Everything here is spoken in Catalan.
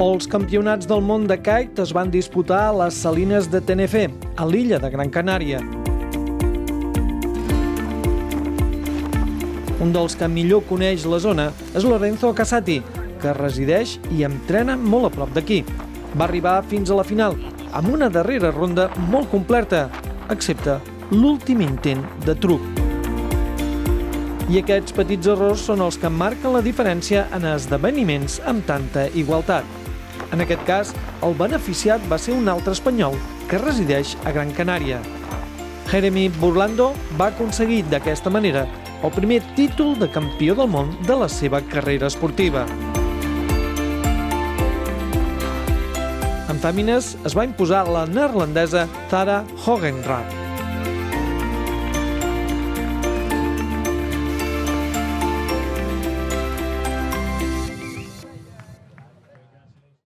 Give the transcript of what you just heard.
Els campionats del món de kite es van disputar a les Salines de Tenerife, a l'illa de Gran Canària. Un dels que millor coneix la zona és Lorenzo Casati, que resideix i entrena molt a prop d'aquí. Va arribar fins a la final, amb una darrera ronda molt completa, excepte l'últim intent de truc. I aquests petits errors són els que marquen la diferència en esdeveniments amb tanta igualtat. En aquest cas, el beneficiat va ser un altre espanyol que resideix a Gran Canària. Jeremy Burlando va aconseguir d'aquesta manera el primer títol de campió del món de la seva carrera esportiva. En fèmines es va imposar la neerlandesa Tara Hogenrath.